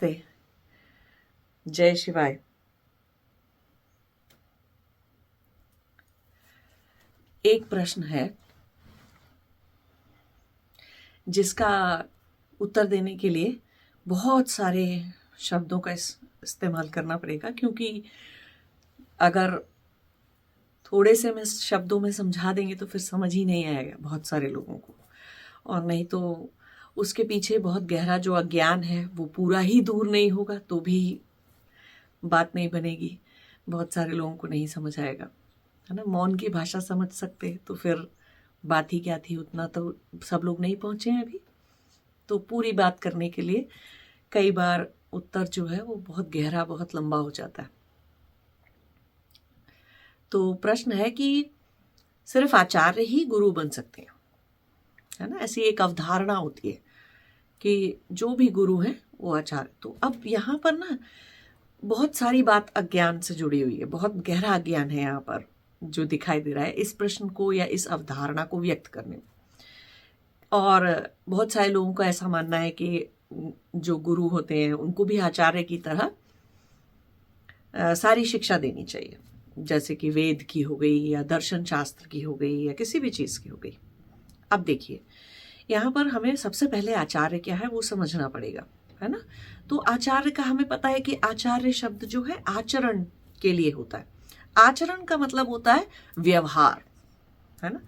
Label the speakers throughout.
Speaker 1: नमस्ते। जय शिवाय। एक प्रश्न है जिसका उत्तर देने के लिए बहुत सारे शब्दों का इस्तेमाल करना पड़ेगा, क्योंकि अगर थोड़े से में शब्दों में समझा देंगे तो फिर समझ ही नहीं आएगा बहुत सारे लोगों को, और नहीं तो उसके पीछे बहुत गहरा जो अज्ञान है वो पूरा ही दूर नहीं होगा तो भी बात नहीं बनेगी, बहुत सारे लोगों को नहीं समझ आएगा, है ना। मौन की भाषा समझ सकते तो फिर बात ही क्या थी, उतना तो सब लोग नहीं पहुंचे हैं अभी। तो पूरी बात करने के लिए कई बार उत्तर जो है वो बहुत गहरा, बहुत लंबा हो जाता है। तो प्रश्न है कि सिर्फ आचार्य ही गुरु बन सकते हैं, है ना। ऐसी एक अवधारणा होती है कि जो भी गुरु हैं वो आचार्य। तो अब यहाँ पर ना बहुत सारी बात अज्ञान से जुड़ी हुई है, बहुत गहरा अज्ञान है यहाँ पर जो दिखाई दे रहा है इस प्रश्न को या इस अवधारणा को व्यक्त करने में। और बहुत सारे लोगों का ऐसा मानना है कि जो गुरु होते हैं उनको भी आचार्य की तरह सारी शिक्षा देनी चाहिए, जैसे कि वेद की हो गई या दर्शन शास्त्र की हो गई या किसी भी चीज की हो गई। अब देखिए, यहाँ पर हमें सबसे पहले आचार्य क्या है वो समझना पड़ेगा, है ना। तो आचार्य का हमें पता है कि आचार्य शब्द जो है आचरण के लिए होता है। आचरण का मतलब होता है व्यवहार, है ना।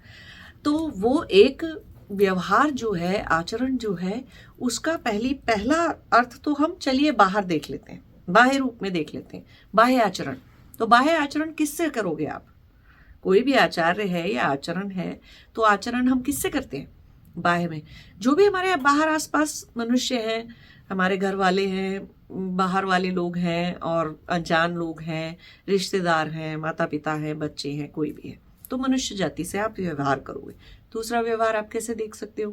Speaker 1: तो वो एक व्यवहार जो है, आचरण जो है, उसका पहला अर्थ तो हम चलिए बाहर देख लेते हैं, बाह्य रूप में देख लेते हैं। बाह्य आचरण, तो बाह्य आचरण किससे करोगे आप? कोई भी आचार्य है या आचरण है तो आचरण हम किससे करते हैं? बाह्य में जो भी हमारे बाहर आसपास मनुष्य हैं, हमारे घर वाले हैं, बाहर वाले लोग हैं और अनजान लोग हैं, रिश्तेदार हैं, माता पिता हैं, बच्चे हैं, कोई भी है, तो मनुष्य जाति से आप व्यवहार करोगे। दूसरा व्यवहार आप कैसे देख सकते हो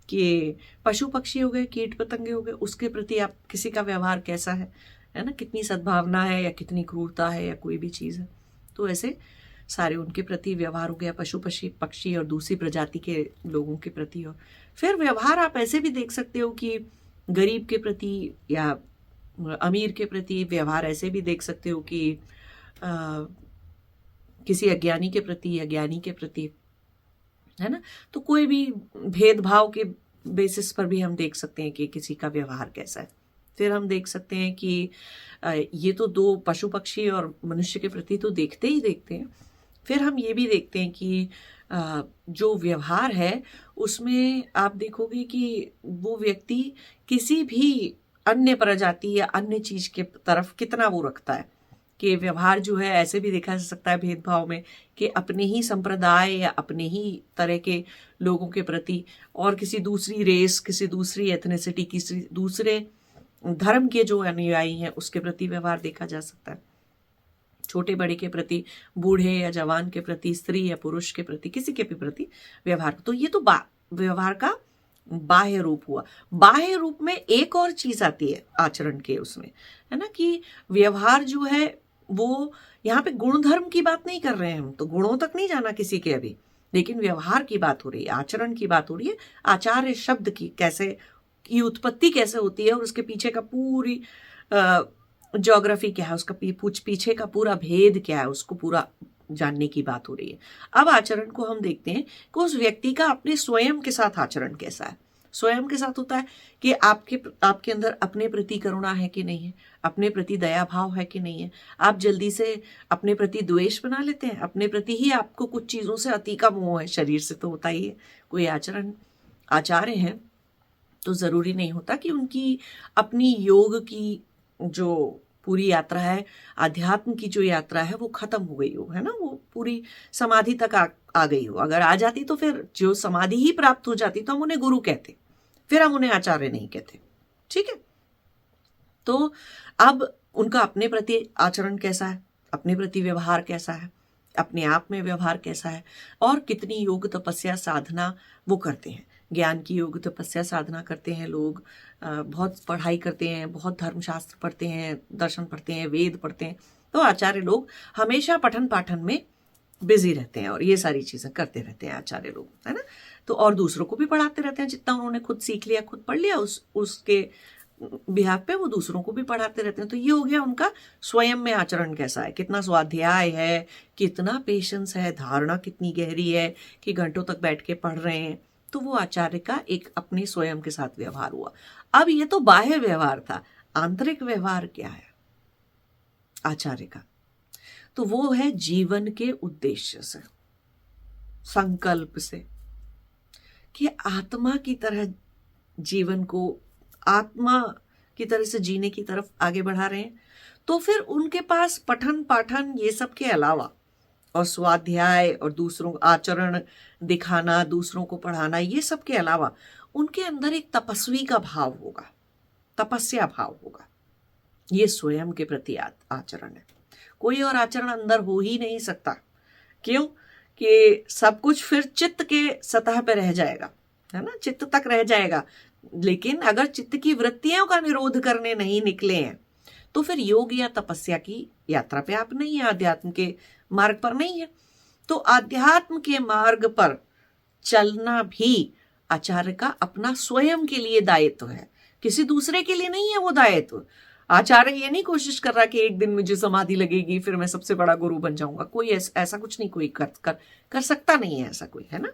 Speaker 1: कि पशु पक्षी हो गए, कीट पतंगे हो गए, उसके प्रति आप किसी का व्यवहार कैसा है ना, कितनी सद्भावना है या कितनी क्रूरता है या कोई भी चीज है। तो ऐसे सारे उनके प्रति व्यवहार हो गया, पशु पक्षी और दूसरी प्रजाति के लोगों के प्रति। और फिर व्यवहार आप ऐसे भी देख सकते हो कि गरीब के प्रति या अमीर के प्रति व्यवहार ऐसे भी देख सकते हो कि किसी अज्ञानी के प्रति या ज्ञानी के प्रति, है ना। तो कोई भी भेदभाव के बेसिस पर भी हम देख सकते हैं कि किसी का व्यवहार कैसा है। फिर हम देख सकते हैं कि ये तो दो पशु पक्षी और मनुष्य के प्रति तो देखते ही देखते हैं, फिर हम ये भी देखते हैं कि जो व्यवहार है उसमें आप देखोगे कि वो व्यक्ति किसी भी अन्य प्रजाति या अन्य चीज के तरफ कितना वो रखता है। कि व्यवहार जो है ऐसे भी देखा जा सकता है भेदभाव में कि अपने ही संप्रदाय या अपने ही तरह के लोगों के प्रति और किसी दूसरी रेस, किसी दूसरी एथनिसिटी, किसी दूसरे धर्म के जो अनुयायी हैं उसके प्रति व्यवहार देखा जा सकता है। छोटे बड़े के प्रति, बूढ़े या जवान के प्रति, स्त्री या पुरुष के प्रति, किसी के भी प्रति व्यवहार। तो ये तो व्यवहार का बाह्य रूप हुआ। बाह्य रूप में एक और चीज आती है आचरण के उसमें, है ना, कि व्यवहार जो है वो यहाँ पे गुण धर्म की बात नहीं कर रहे हैं हम, तो गुणों तक नहीं जाना किसी के अभी, लेकिन व्यवहार की बात हो रही है, आचरण की बात हो रही है। आचार्य शब्द की कैसे की उत्पत्ति कैसे होती है और उसके पीछे का पूरी ज्योग्राफी क्या है, उसका पीछे का पूरा भेद क्या है, उसको पूरा जानने की बात हो रही है। अब आचरण को हम देखते हैं कि उस व्यक्ति का अपने स्वयं के साथ आचरण कैसा है। स्वयं के साथ होता है कि आपके अंदर अपने प्रति करुणा है कि नहीं है, अपने प्रति दया भाव है कि नहीं है। आप जल्दी से अपने प्रति द्वेष बना लेते हैं, अपने प्रति ही आपको कुछ चीजों से अति का मोह है, शरीर से तो होता ही है। कोई आचार्य हैं तो जरूरी नहीं होता कि उनकी अपनी योग की जो पूरी यात्रा है, अध्यात्म की जो यात्रा है वो खत्म हो गई हो, है ना, वो पूरी समाधि तक आ गई हो। अगर आ जाती तो फिर जो समाधि ही प्राप्त हो जाती तो हम उन्हें गुरु कहते, फिर हम उन्हें आचार्य नहीं कहते, ठीक है। तो अब उनका अपने प्रति आचरण कैसा है, अपने प्रति व्यवहार कैसा है, अपने आप में व्यवहार कैसा है, और कितनी योग तपस्या साधना वो करते हैं। ज्ञान की योग तपस्या साधना करते हैं लोग, बहुत पढ़ाई करते हैं, बहुत धर्मशास्त्र पढ़ते हैं, दर्शन पढ़ते हैं, वेद पढ़ते हैं। तो आचार्य लोग हमेशा पठन पाठन में बिजी रहते हैं और ये सारी चीजें करते रहते हैं आचार्य लोग, है ना। तो और दूसरों को भी पढ़ाते रहते हैं, जितना उन्होंने खुद सीख लिया, खुद पढ़ लिया, उसके बिहाफ पे वो दूसरों को भी पढ़ाते रहते हैं। तो ये हो गया उनका स्वयं में आचरण कैसा है, कितना स्वाध्याय है, कितना पेशेंस है, धारणा कितनी गहरी है कि घंटों तक बैठ के पढ़ रहे हैं। तो वो आचार्य का एक अपने स्वयं के साथ व्यवहार हुआ। अब ये तो बाह्य व्यवहार था, आंतरिक व्यवहार क्या है आचार्य का? तो वो है जीवन के उद्देश्य से, संकल्प से, कि आत्मा की तरह जीवन को आत्मा की तरह से जीने की तरफ आगे बढ़ा रहे हैं। तो फिर उनके पास पठन पाठन ये सब के अलावा और स्वाध्याय और दूसरों आचरण दिखाना, दूसरों को पढ़ाना, ये सब के अलावा उनके अंदर एक तपस्वी का भाव होगा, तपस्या भाव होगा। ये स्वयं के प्रति आचरण है। कोई और आचरण अंदर हो ही नहीं सकता। क्यों? कि सब कुछ फिर चित्त के सतह पे रह जाएगा, है ना, चित्त तक रह जाएगा। लेकिन अगर चित्त की वृत्तियों का निरोध करने नहीं निकले हैं तो फिर योग या तपस्या की यात्रा पे आप नहीं है, अध्यात्म के मार्ग पर नहीं है। तो अध्यात्म के मार्ग पर चलना भी आचार्य का अपना स्वयं के लिए दायित्व है, किसी दूसरे के लिए नहीं है वो दायित्व। आचार्य ये नहीं कोशिश कर रहा कि एक दिन मुझे समाधि लगेगी फिर मैं सबसे बड़ा गुरु बन जाऊंगा। कोई ऐसा कुछ नहीं कोई कर सकता नहीं है ऐसा कोई, है ना।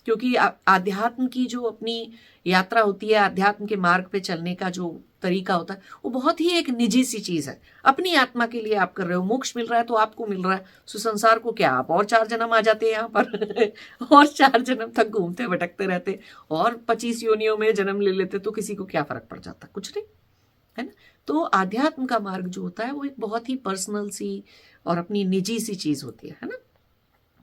Speaker 1: क्योंकि आध्यात्म की जो अपनी यात्रा होती है, आध्यात्म के मार्ग पे चलने का जो तरीका होता है, वो बहुत ही एक निजी सी चीज है। अपनी आत्मा के लिए आप कर रहे हो, मोक्ष मिल रहा है तो आपको मिल रहा है। सो संसार को क्या, आप और 4 जन्म आ जाते हैं यहाँ पर और 4 जन्म तक घूमते भटकते रहते और 25 योनियों में जन्म ले लेते तो किसी को क्या फर्क पड़ जाता, कुछ नहीं, है ना। तो आध्यात्म का मार्ग जो होता है वो एक बहुत ही पर्सनल सी और अपनी निजी सी चीज होती है ना।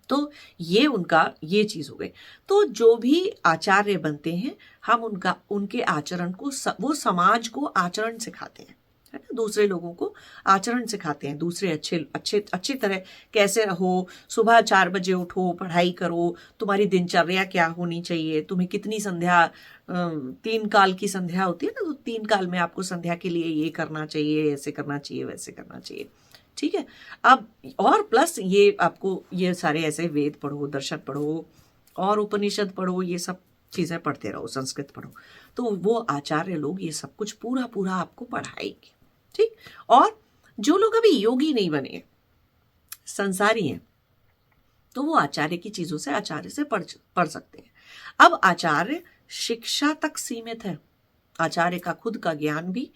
Speaker 1: तो ये उनका ये चीज हो गई। तो जो भी आचार्य बनते हैं हम उनके आचरण को वो समाज को आचरण सिखाते हैं, है ना, दूसरे लोगों को आचरण सिखाते हैं। दूसरे अच्छी तरह कैसे रहो, सुबह 4 बजे उठो, पढ़ाई करो, तुम्हारी दिनचर्या क्या होनी चाहिए, तुम्हें कितनी संध्या 3 काल की संध्या होती है ना, तो 3 काल में आपको संध्या के लिए ये करना चाहिए, ऐसे करना चाहिए, वैसे करना चाहिए, ठीक है। अब और प्लस ये आपको ये सारे ऐसे वेद पढ़ो, दर्शन पढ़ो और उपनिषद पढ़ो, ये सब चीजें पढ़ते रहो, संस्कृत पढ़ो, तो वो आचार्य लोग ये सब कुछ पूरा पूरा आपको पढ़ाएंगे, ठीक। और जो लोग अभी योगी नहीं बने, संसारी हैं, तो वो आचार्य की चीजों से आचार्य से पढ़ सकते हैं। अब आचार्य शिक्षा तक सीमित है, आचार्य का खुद का ज्ञान भी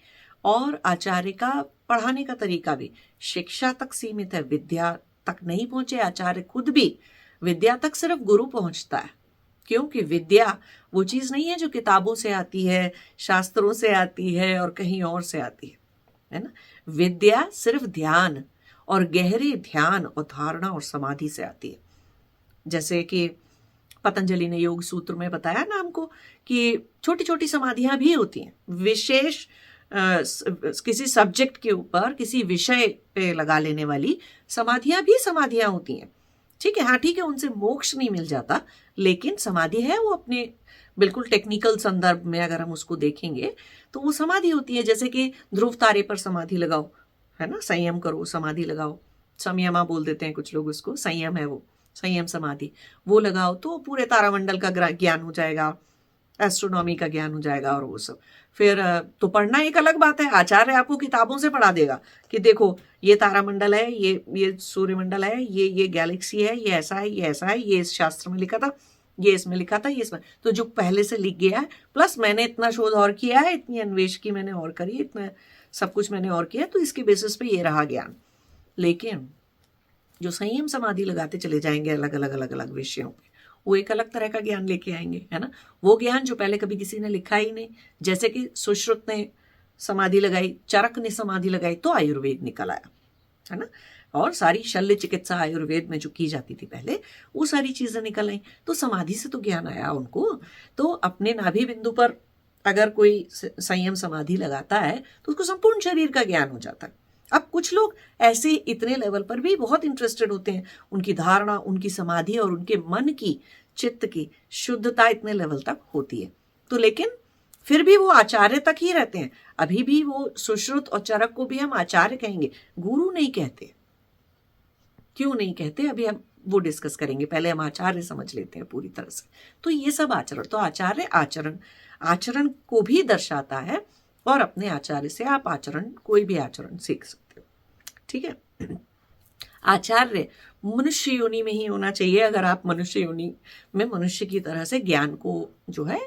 Speaker 1: और आचार्य का पढ़ाने का तरीका भी शिक्षा तक सीमित है, विद्या तक नहीं पहुंचे आचार्य खुद भी। विद्या तक सिर्फ गुरु पहुंचता है, क्योंकि विद्या वो चीज नहीं है जो किताबों से आती है, शास्त्रों से आती है और कहीं और से आती है ना। विद्या सिर्फ ध्यान और गहरे ध्यान और धारणा और समाधि से आती है। जैसे कि पतंजलि ने योग सूत्र में बताया ना हमको कि छोटी छोटी समाधियां भी होती हैं, विशेष किसी सब्जेक्ट के ऊपर किसी विषय पे लगा लेने वाली समाधियां होती हैं, ठीक है। हाँ ठीक है, उनसे मोक्ष नहीं मिल जाता, लेकिन समाधि है वो अपने बिल्कुल टेक्निकल संदर्भ में अगर हम उसको देखेंगे तो वो समाधि होती है। जैसे कि ध्रुव तारे पर समाधि लगाओ, है ना, संयम करो, समाधि लगाओ, संयमा बोल देते हैं कुछ लोग उसको, संयम है वो, संयम समाधि, वो लगाओ तो पूरे तारामंडल का ज्ञान हो जाएगा, एस्ट्रोनॉमी का ज्ञान हो जाएगा और वो सब। फिर तो पढ़ना एक अलग बात है, आचार्य आपको किताबों से पढ़ा देगा कि देखो ये तारामंडल है, ये सूर्यमंडल है, ये गैलेक्सी है, ये ऐसा है, ये ऐसा है, ये इस शास्त्र में लिखा था, ये इसमें लिखा था, ये इसमें, तो जो पहले से लिख गया है, प्लस मैंने इतना शोध और किया है, इतनी अन्वेषकी मैंने और करी, इतना सब कुछ मैंने और किया, तो इसके बेसिस पे ये रहा ज्ञान। लेकिन जो संयम समाधि लगाते चले जाएंगे अलग अलग विषयों पे, वो एक अलग तरह का ज्ञान लेके आएंगे, है ना। वो ज्ञान जो पहले कभी किसी ने लिखा ही नहीं, जैसे कि सुश्रुत ने समाधि लगाई, चरक ने समाधि लगाई तो आयुर्वेद निकल आया, है ना। और सारी शल्य चिकित्सा आयुर्वेद में जो की जाती थी पहले, वो सारी चीजें निकल आई, तो समाधि से तो ज्ञान आया उनको। तो अपने नाभि बिंदु पर अगर कोई संयम समाधि लगाता है तो उसको संपूर्ण शरीर का ज्ञान हो जाता है। अब कुछ लोग ऐसे इतने लेवल पर भी बहुत इंटरेस्टेड होते हैं, उनकी धारणा, उनकी समाधि और उनके मन की, चित्त की शुद्धता इतने लेवल तक होती है, तो लेकिन फिर भी वो आचार्य तक ही रहते हैं। अभी भी वो सुश्रुत और चरक को भी हम आचार्य कहेंगे, गुरु नहीं कहते। क्यों नहीं कहते, अभी हम वो डिस्कस करेंगे, पहले हम आचार्य समझ लेते हैं पूरी तरह से। तो ये सब आचरण, तो आचार्य आचरण को भी दर्शाता है और अपने आचार्य से आप आचरण, कोई भी आचरण सीख सकते हो। ठीक है। आचार्य मनुष्य योनि में ही होना चाहिए। अगर आप मनुष्य योनि में मनुष्य की तरह से ज्ञान को जो है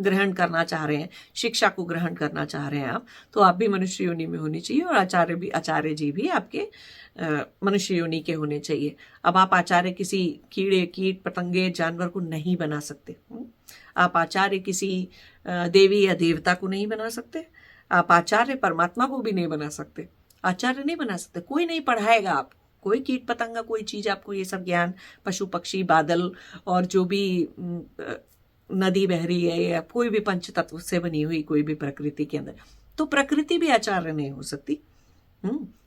Speaker 1: ग्रहण करना चाह रहे हैं, शिक्षा को ग्रहण करना चाह रहे हैं आप, तो आप भी मनुष्य योनि में होनी चाहिए, और आचार्य जी भी आपके मनुष्य योनि के होने चाहिए। अब आप आचार्य किसी कीड़े, कीट पतंगे, जानवर को नहीं बना सकते। आप आचार्य किसी देवी या देवता को नहीं बना सकते। आप आचार्य परमात्मा को भी नहीं बना सकते। आचार्य नहीं बना सकते, कोई नहीं पढ़ाएगा आपको, कोई कीट पतंगा, कोई चीज आपको ये सब ज्ञान, पशु पक्षी, बादल और जो भी नदी बह रही है या कोई भी पंच तत्व से बनी हुई कोई भी प्रकृति के अंदर, तो प्रकृति भी आचार्य नहीं हो सकती।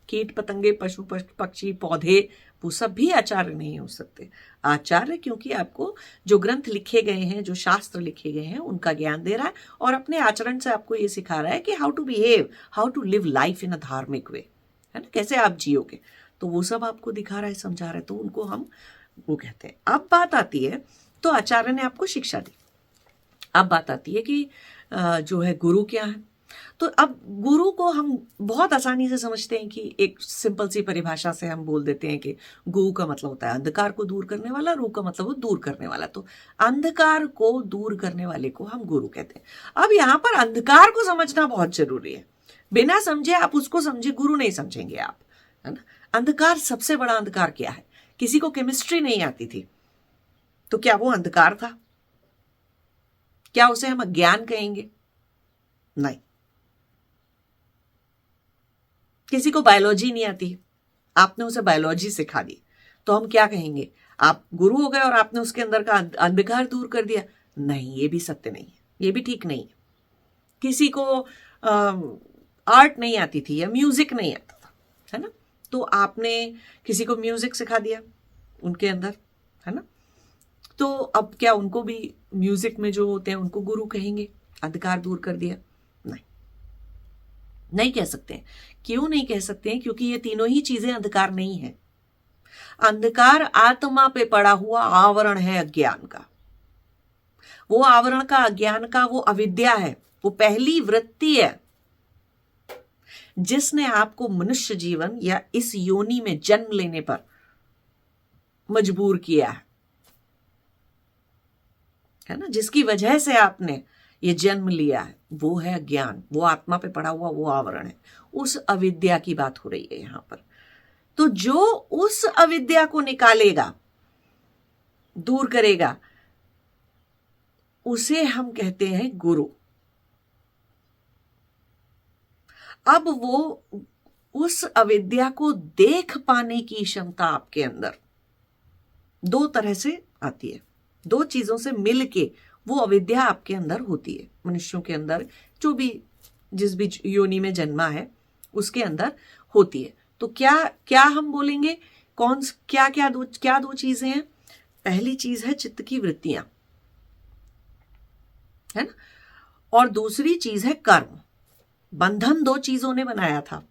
Speaker 1: कीट पतंगे, पशु पक्षी, पौधे, वो सब भी आचार्य नहीं हो सकते। आचार्य क्योंकि आपको जो ग्रंथ लिखे गए हैं, जो शास्त्र लिखे गए हैं, उनका ज्ञान दे रहा है और अपने आचरण से आपको ये सिखा रहा है कि how to behave, how to live life in a dharmik way, है ना, कैसे आप जियोगे, तो वो सब आपको दिखा रहा है, समझा रहा है, तो उनको हम वो कहते हैं। अब बात आती है, तो आचार्य ने आपको शिक्षा दी, अब बात आती है कि जो है गुरु क्या है। तो अब गुरु को हम बहुत आसानी से समझते हैं कि एक सिंपल सी परिभाषा से हम बोल देते हैं कि गु का मतलब होता है अंधकार को दूर करने वाला, रू का मतलब वो दूर करने वाला, तो अंधकार को दूर करने वाले को हम गुरु कहते हैं। अब यहाँ पर अंधकार को समझना बहुत जरूरी है, बिना समझे आप उसको समझे गुरु नहीं समझेंगे आप, है ना। अंधकार, सबसे बड़ा अंधकार क्या है? किसी को केमिस्ट्री नहीं आती थी तो क्या वो अंधकार था? क्या उसे हम अज्ञान कहेंगे? नहीं। किसी को बायोलॉजी नहीं आती, आपने उसे बायोलॉजी सिखा दी, तो हम क्या कहेंगे? आप गुरु हो गए और आपने उसके अंदर का अंधकार दूर कर दिया? नहीं, ये भी सत्य नहीं है, ये भी ठीक नहीं है। किसी को आर्ट नहीं आती थी या म्यूजिक नहीं आता था, है ना, तो आपने किसी को म्यूजिक सिखा दिया उनके अंदर, है ना, तो अब क्या उनको भी म्यूजिक में जो होते हैं उनको गुरु कहेंगे? अंधकार दूर कर दिया? नहीं, नहीं कह सकते। क्यों नहीं कह सकते हैं? क्योंकि ये तीनों ही चीजें अंधकार नहीं है। अंधकार आत्मा पे पड़ा हुआ आवरण है अज्ञान का। वो आवरण का, अज्ञान का, वो अविद्या है, वो पहली वृत्ति है जिसने आपको मनुष्य जीवन या इस योनि में जन्म लेने पर मजबूर किया है ना, जिसकी वजह से आपने ये जन्म लिया है, वो है ज्ञान, वो आत्मा पे पड़ा हुआ वो आवरण है। उस अविद्या की बात हो रही है यहां पर। तो जो उस अविद्या को निकालेगा, दूर करेगा, उसे हम कहते हैं गुरु। अब वो उस अविद्या को देख पाने की क्षमता आपके अंदर दो तरह से आती है, दो चीजों से मिलके वो अविद्या आपके अंदर होती है। मनुष्यों के अंदर जो भी, जिस भी योनि में जन्मा है उसके अंदर होती है। तो क्या क्या हम बोलेंगे, क्या दो चीजें हैं? पहली चीज है चित्त की वृत्तियां, है ना, और दूसरी चीज है कर्म। बंधन दो चीजों ने बनाया था,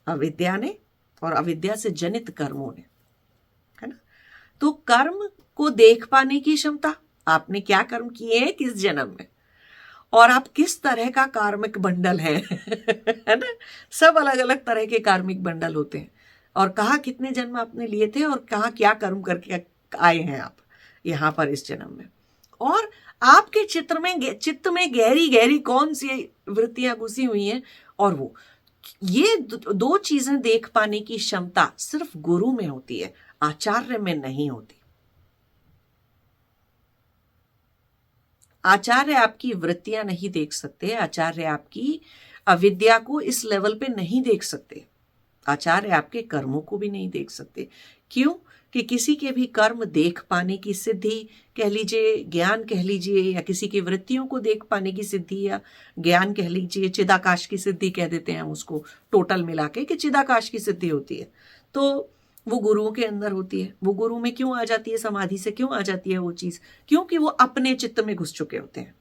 Speaker 1: अविद्या ने और अविद्या से जनित कर्मों ने, है ना। तो कर्म को देख पाने की क्षमता, आपने क्या कर्म किए हैं किस जन्म में, और आप किस तरह का कार्मिक बंडल है है ना। सब अलग अलग तरह के कार्मिक बंडल होते हैं, और कहाँ कितने जन्म आपने लिए थे और कहाँ क्या कर्म करके आए हैं आप यहां पर इस जन्म में, और आपके चित्त में गहरी गहरी कौन सी वृत्तियां घुसी हुई हैं, और वो ये दो चीजें देख पाने की क्षमता सिर्फ गुरु में होती है, आचार्य में नहीं होती। आचार्य आपकी वृत्तियां नहीं देख सकते, आचार्य आपकी अविद्या को इस लेवल पे नहीं देख सकते, आचार्य आपके कर्मों को भी नहीं देख सकते। क्यों? कि किसी के भी कर्म देख पाने की सिद्धि कह लीजिए, ज्ञान कह लीजिए, या किसी की वृत्तियों को देख पाने की सिद्धि या ज्ञान कह लीजिए, चिदाकाश की सिद्धि कह देते हैं उसको, टोटल मिला के कि चिदाकाश की सिद्धि होती है, तो वो गुरुओं के अंदर होती है। वो गुरु में क्यों आ जाती है? समाधि से क्यों आ जाती है वो चीज? क्योंकि वो अपने चित्त में घुस चुके होते हैं,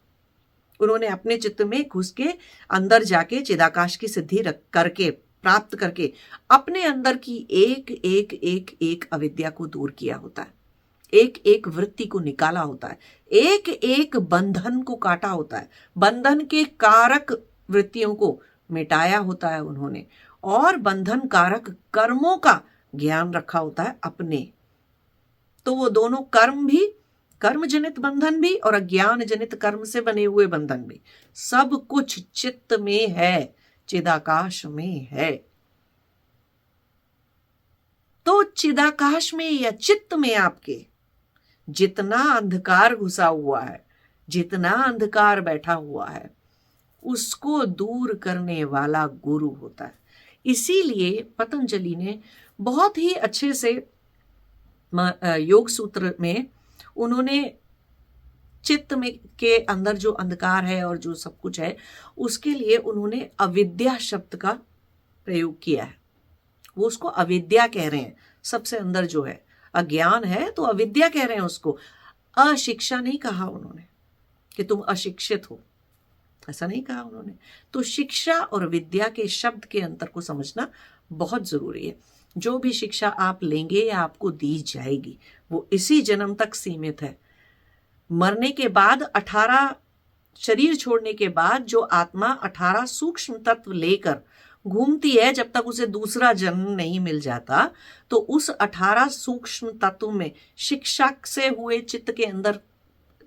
Speaker 1: उन्होंने अपने चित्त में घुस के अंदर जाके चिदाकाश की सिद्धि करके, प्राप्त करके, अपने अंदर की एक एक एक एक अविद्या को दूर किया होता है, एक एक वृत्ति को निकाला होता है, एक एक बंधन को काटा होता है, बंधन के कारक वृत्तियों को मिटाया होता है उन्होंने, और बंधन कारक कर्मों का ज्ञान रखा होता है अपने। तो वो दोनों कर्म भी, कर्म जनित बंधन भी और अज्ञान जनित कर्म से बने हुए बंधन भी, सब कुछ चित्त में है, चिदाकाश में है। तो चिदाकाश में या चित्त में आपके जितना अंधकार घुसा हुआ है, जितना अंधकार बैठा हुआ है, उसको दूर करने वाला गुरु होता है। इसीलिए पतंजलि ने बहुत ही अच्छे से योग सूत्र में उन्होंने चित्त में के अंदर जो अंधकार है और जो सब कुछ है, उसके लिए उन्होंने अविद्या शब्द का प्रयोग किया है। वो उसको अविद्या कह रहे हैं, सबसे अंदर जो है अज्ञान है तो अविद्या कह रहे हैं उसको। अशिक्षा नहीं कहा उन्होंने कि तुम अशिक्षित हो, ऐसा नहीं कहा उन्होंने। तो शिक्षा और विद्या के शब्द के अंतर को समझना बहुत जरूरी है। जो भी शिक्षा आप लेंगे या आपको दी जाएगी वो इसी जन्म तक सीमित है। मरने के बाद 18 शरीर छोड़ने के बाद जो आत्मा 18 सूक्ष्म तत्व लेकर घूमती है, जब तक उसे दूसरा जन्म नहीं मिल जाता, तो उस 18 सूक्ष्म तत्व में शिक्षा से हुए चित्त के अंदर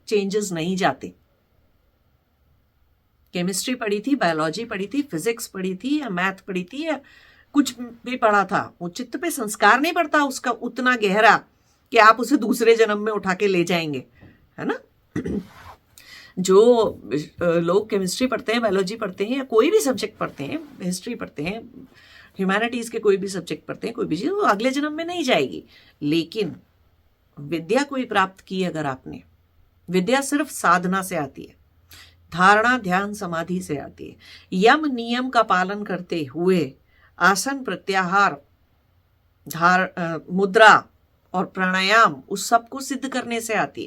Speaker 1: चेंजेस नहीं जाते। केमिस्ट्री पढ़ी थी, बायोलॉजी पढ़ी थी, फिजिक्स पढ़ी थी या मैथ पढ़ी थी या कुछ भी पढ़ा था, वो चित्त पे संस्कार नहीं पड़ता उसका उतना गहरा कि आप उसे दूसरे जन्म में उठा के ले जाएंगे, है ना। जो लोग केमिस्ट्री पढ़ते हैं, बायोलॉजी पढ़ते हैं या कोई भी सब्जेक्ट पढ़ते हैं, हिस्ट्री पढ़ते हैं, ह्यूमैनिटीज के कोई भी सब्जेक्ट पढ़ते हैं, कोई भी चीज, वो अगले जन्म में नहीं जाएगी। लेकिन विद्या कोई प्राप्त की अगर आपने, विद्या सिर्फ साधना से आती है, धारणा ध्यान समाधि से आती है, यम नियम का पालन करते हुए आसन प्रत्याहार मुद्रा और प्राणायाम उस सब को सिद्ध करने से आती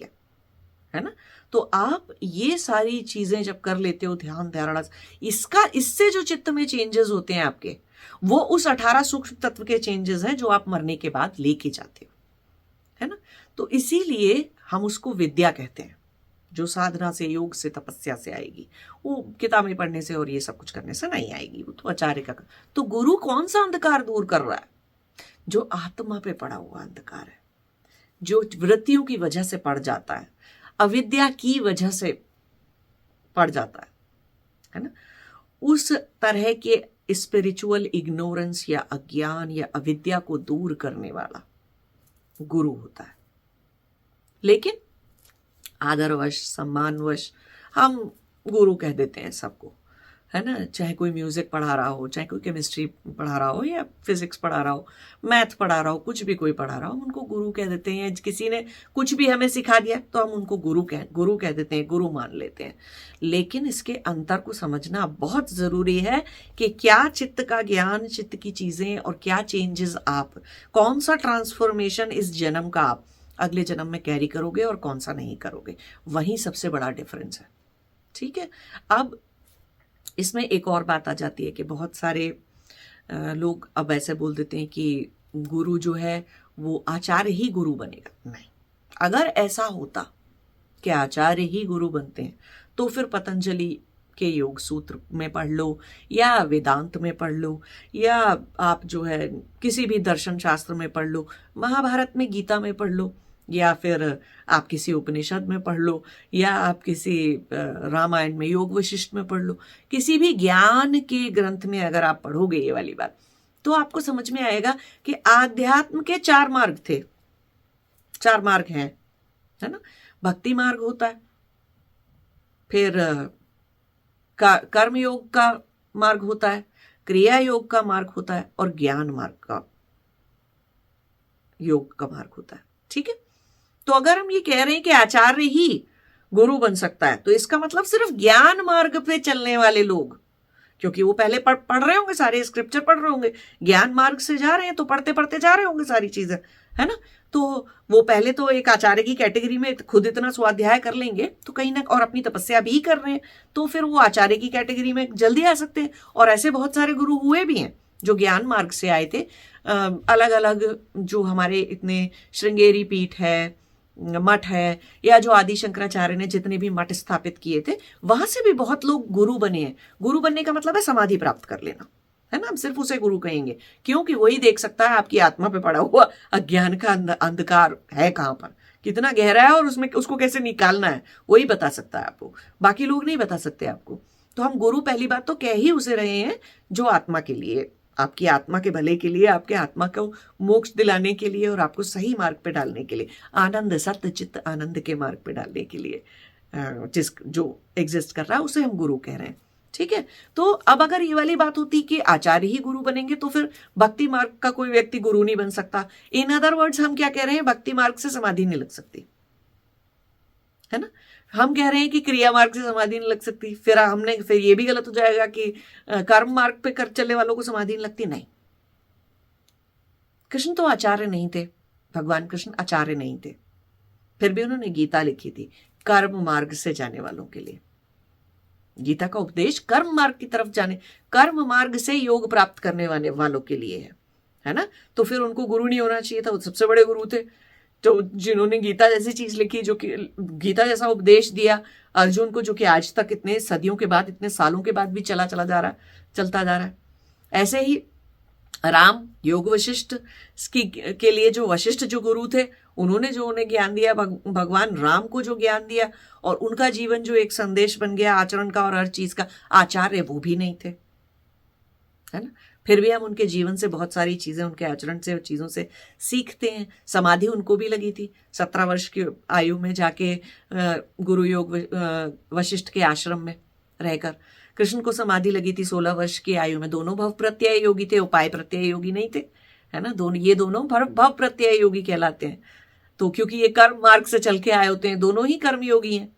Speaker 1: है ना। तो आप ये सारी चीजें जब कर लेते हो, ध्यान धारणा, इससे जो चित्त में चेंजेस होते हैं आपके, वो उस 18 सूक्ष्म तत्व के चेंजेस हैं जो आप मरने के बाद लेके जाते हो, है ना। तो इसीलिए हम उसको विद्या कहते हैं, जो साधना से, योग से, तपस्या से आएगी। वो किताबें पढ़ने से और ये सब कुछ करने से नहीं आएगी, वो तो आचार्य का। तो गुरु कौन सा अंधकार दूर कर रहा है? जो आत्मा पे पड़ा हुआ अंधकार है, जो वृत्तियों की वजह से पड़ जाता है, अविद्या की वजह से पड़ जाता है ना। उस तरह के स्पिरिचुअल इग्नोरेंस या अज्ञान या अविद्या को दूर करने वाला गुरु होता है। लेकिन आदरवश, सम्मानवश हम गुरु कह देते हैं सबको, है ना। चाहे कोई म्यूजिक पढ़ा रहा हो, चाहे कोई केमिस्ट्री पढ़ा रहा हो या फिजिक्स पढ़ा रहा हो, मैथ पढ़ा रहा हो, कुछ भी कोई पढ़ा रहा हो, उनको गुरु कह देते हैं। किसी ने कुछ भी हमें सिखा दिया तो हम उनको गुरु कह देते हैं, गुरु मान लेते हैं। लेकिन इसके अंतर को समझना बहुत जरूरी है कि क्या चित्त का ज्ञान, चित्त की चीजें और क्या चेंजेस आप, कौन सा ट्रांसफॉर्मेशन इस जन्म का आप अगले जन्म में कैरी करोगे और कौन सा नहीं करोगे, वही सबसे बड़ा डिफरेंस है। ठीक है। अब इसमें एक और बात आ जाती है कि बहुत सारे लोग अब ऐसे बोल देते हैं कि गुरु जो है वो आचार्य ही गुरु बनेगा। नहीं, अगर ऐसा होता कि आचार्य ही गुरु बनते हैं तो फिर पतंजलि के योग सूत्र में पढ़ लो या वेदांत में पढ़ लो या आप जो है किसी भी दर्शन शास्त्र में पढ़ लो, महाभारत में, गीता में पढ़ लो, या फिर आप किसी उपनिषद में पढ़ लो, या आप किसी रामायण में, योग वशिष्ठ में पढ़ लो। किसी भी ज्ञान के ग्रंथ में अगर आप पढ़ोगे ये वाली बात, तो आपको समझ में आएगा कि आध्यात्म के 4 मार्ग थे, 4 मार्ग हैं, है ना। भक्ति मार्ग होता है, फिर कर्म योग का मार्ग होता है, क्रिया योग का मार्ग होता है और ज्ञान मार्ग का योग का मार्ग होता है। ठीक है। तो अगर हम ये कह रहे हैं कि आचार्य ही गुरु बन सकता है, तो इसका मतलब सिर्फ ज्ञान मार्ग पे चलने वाले लोग, क्योंकि वो पहले पढ़ रहे होंगे, सारे स्क्रिप्चर पढ़ रहे होंगे, ज्ञान मार्ग से जा रहे हैं तो पढ़ते पढ़ते जा रहे होंगे सारी चीजें, है ना। तो वो पहले तो एक आचार्य की कैटेगरी में खुद इतना स्वाध्याय कर लेंगे तो कहीं ना, और अपनी तपस्या भी कर रहे हैं, तो फिर वो आचार्य की कैटेगरी में जल्दी आ सकते हैं। और ऐसे बहुत सारे गुरु हुए भी हैं जो ज्ञान मार्ग से आए थे। अलग अलग जो हमारे इतने श्रृंगेरी पीठ है, मठ है, या जो आदि शंकराचार्य ने जितने भी मठ स्थापित किए थे, वहां से भी बहुत लोग गुरु बने हैं। गुरु बनने का मतलब है समाधि प्राप्त कर लेना, है ना। हम सिर्फ उसे गुरु कहेंगे क्योंकि वही देख सकता है आपकी आत्मा पे पड़ा हुआ अज्ञान का अंधकार है कहां पर, कितना गहरा है, और उसमें उसको कैसे निकालना है, वही बता सकता है आपको। बाकी लोग नहीं बता सकते आपको। तो हम गुरु पहली बात तो कह ही उसे रहे हैं जो आत्मा के लिए, आपकी आत्मा के भले के लिए, आपके आत्मा को मोक्ष दिलाने के लिए और आपको सही मार्ग पे डालने के लिए, आनंद, सत्य चित्त आनंद के मार्ग पे डालने के लिए जिस जो एग्जिस्ट कर रहा है उसे हम गुरु कह रहे हैं। ठीक है। तो अब अगर ये वाली बात होती कि आचार्य ही गुरु बनेंगे तो फिर भक्ति मार्ग का कोई व्यक्ति गुरु नहीं बन सकता। इन अदर वर्ड्स हम क्या कह रहे हैं, भक्ति मार्ग से समाधि नहीं लग सकती, है ना। हम कह रहे हैं कि क्रिया मार्ग से समाधि नहीं लग सकती, फिर ये भी गलत हो जाएगा कि कर्म मार्ग पे कर चलने वालों को समाधि नहीं लगती। नहीं, कृष्ण तो आचार्य नहीं थे, भगवान कृष्ण आचार्य नहीं थे, फिर भी उन्होंने गीता लिखी थी कर्म मार्ग से जाने वालों के लिए। गीता का उपदेश कर्म मार्ग की तरफ जाने, कर्म मार्ग से योग प्राप्त करने वालों के लिए है ना। तो फिर उनको गुरु नहीं होना चाहिए था, वो सबसे बड़े गुरु थे। तो जिन्होंने गीता जैसी चीज लिखी, जो कि गीता जैसा उपदेश दिया अर्जुन को, जो कि आज तक इतने सदियों के बाद, इतने सालों के बाद भी चलता जा रहा है। ऐसे ही राम योग वशिष्ठ के लिए जो वशिष्ठ जो गुरु थे, उन्होंने जो उन्हें ज्ञान दिया, भगवान राम को जो ज्ञान दिया, और उनका जीवन जो एक संदेश बन गया आचरण का और हर चीज का, आचार्य वो भी नहीं थे, है ना। फिर भी हम उनके जीवन से बहुत सारी चीजें, उनके आचरण से और चीजों से सीखते हैं। समाधि उनको भी लगी थी 17 वर्ष की आयु में जाके गुरु योग वशिष्ठ के आश्रम में रहकर। कृष्ण को समाधि लगी थी 16 वर्ष की आयु में। दोनों भव प्रत्यय योगी थे, उपाय प्रत्यय योगी नहीं थे, है ना। ये दोनों भव प्रत्यय योगी कहलाते हैं। तो क्योंकि ये कर्म मार्ग से चल के आए होते हैं, दोनों ही कर्म योगी हैं,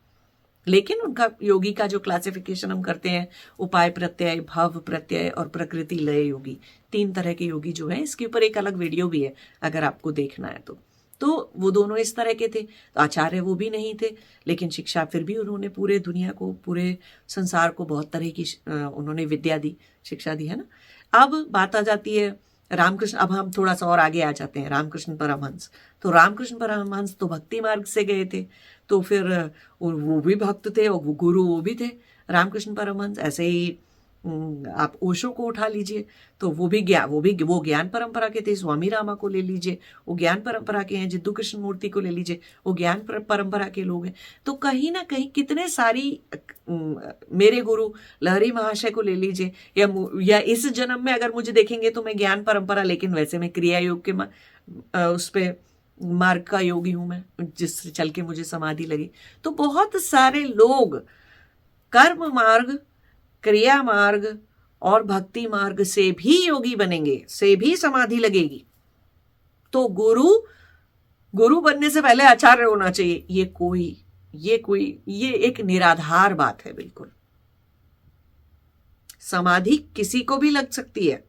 Speaker 1: लेकिन उनका योगी का जो क्लासिफिकेशन हम करते हैं, उपाय प्रत्यय, भव प्रत्यय और प्रकृति लय योगी, 3 तरह के योगी जो है। इसके ऊपर एक अलग वीडियो भी है अगर आपको देखना है तो वो दोनों इस तरह के थे। तो आचार्य वो भी नहीं थे, लेकिन शिक्षा फिर भी उन्होंने पूरे दुनिया को, पूरे संसार को बहुत तरह की उन्होंने विद्या दी, शिक्षा दी, है ना। अब बात आ जाती है रामकृष्ण। अब हम थोड़ा सा और आगे आ जाते हैं, रामकृष्ण परमहंस। तो रामकृष्ण परमहंस तो भक्ति मार्ग से गए थे, तो फिर वो भी भक्त थे और वो गुरु वो भी थे रामकृष्ण परमहंस। ऐसे ही आप ओशो को उठा लीजिए, तो वो ज्ञान परंपरा के थे। स्वामी रामा को ले लीजिए, वो ज्ञान परंपरा के हैं। जिद्दू कृष्ण मूर्ति को ले लीजिए, वो ज्ञान परंपरा के लोग हैं। तो कहीं ना कहीं कितने सारी, मेरे गुरु लहरी महाशय को ले लीजिए, या इस जन्म में अगर मुझे देखेंगे तो मैं ज्ञान परंपरा, लेकिन वैसे मैं क्रिया योग के उस पे मार्ग का योगी हूं मैं, जिससे चल के मुझे समाधि लगी। तो बहुत सारे लोग कर्म मार्ग, क्रिया मार्ग और भक्ति मार्ग से भी योगी बनेंगे, से भी समाधि लगेगी। तो गुरु बनने से पहले आचार्य होना चाहिए, ये एक निराधार बात है बिल्कुल। समाधि किसी को भी लग सकती है,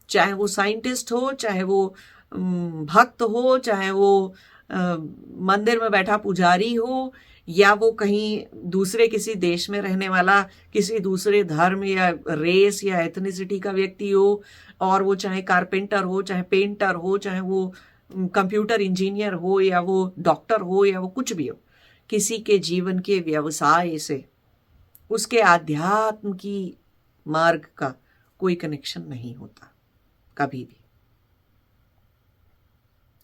Speaker 1: चाहे वो साइंटिस्ट हो, चाहे वो भक्त हो, चाहे वो मंदिर में बैठा पुजारी हो, या वो कहीं दूसरे किसी देश में रहने वाला, किसी दूसरे धर्म या रेस या एथनिसिटी का व्यक्ति हो, और वो चाहे कारपेंटर हो, चाहे पेंटर हो, चाहे वो कंप्यूटर इंजीनियर हो, या वो डॉक्टर हो, या वो कुछ भी हो, किसी के जीवन के व्यवसाय से उसके आध्यात्म की मार्ग का कोई कनेक्शन नहीं होता कभी भी।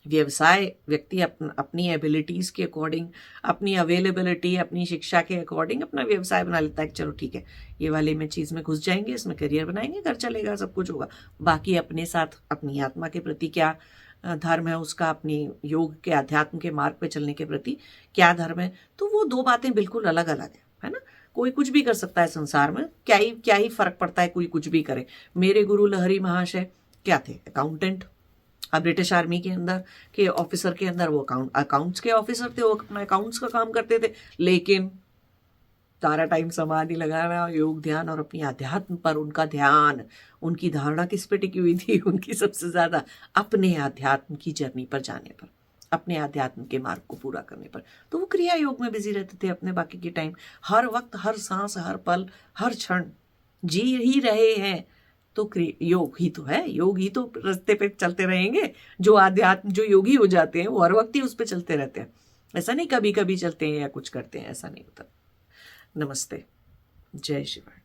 Speaker 1: व्यवसाय व्यक्ति अपनी एबिलिटीज के अकॉर्डिंग, अपनी अवेलेबिलिटी, अपनी शिक्षा के अकॉर्डिंग अपना व्यवसाय बना लेता है कि चलो ठीक है, ये वाले में चीज में घुस जाएंगे, इसमें करियर बनाएंगे, घर चलेगा, सब कुछ होगा। बाकी अपने साथ अपनी आत्मा के प्रति क्या धर्म है उसका, अपनी योग के अध्यात्म के मार्ग पे चलने के प्रति क्या धर्म है, तो वो दो बातें बिल्कुल अलग अलग है ना। कोई कुछ भी कर सकता है संसार में, क्या ही फर्क पड़ता है, कोई कुछ भी करे। मेरे गुरु लहरी महाशय क्या थे? अकाउंटेंट। अब ब्रिटिश आर्मी के अंदर के ऑफिसर के अंदर वो अकाउंट्स के ऑफिसर थे, वो अपना अकाउंट्स का काम करते थे, लेकिन सारा टाइम समाधि लगाना, योग ध्यान और अपनी अध्यात्म पर उनका ध्यान, उनकी धारणा किस पे टिकी हुई थी? उनकी सबसे ज्यादा अपने अध्यात्म की जर्नी पर जाने पर, अपने अध्यात्म के मार्ग को पूरा करने पर। तो वो क्रिया योग में बिजी रहते थे अपने बाकी के टाइम, हर वक्त, हर सांस, हर पल, हर क्षण जी ही रहे हैं तो योग ही तो है, योग ही तो रास्ते पे चलते रहेंगे। जो आध्यात्म, जो योगी हो जाते हैं वो हर वक्त ही उस पर चलते रहते हैं, ऐसा नहीं कभी कभी चलते हैं या कुछ करते हैं, ऐसा नहीं होता। नमस्ते, जय शिव।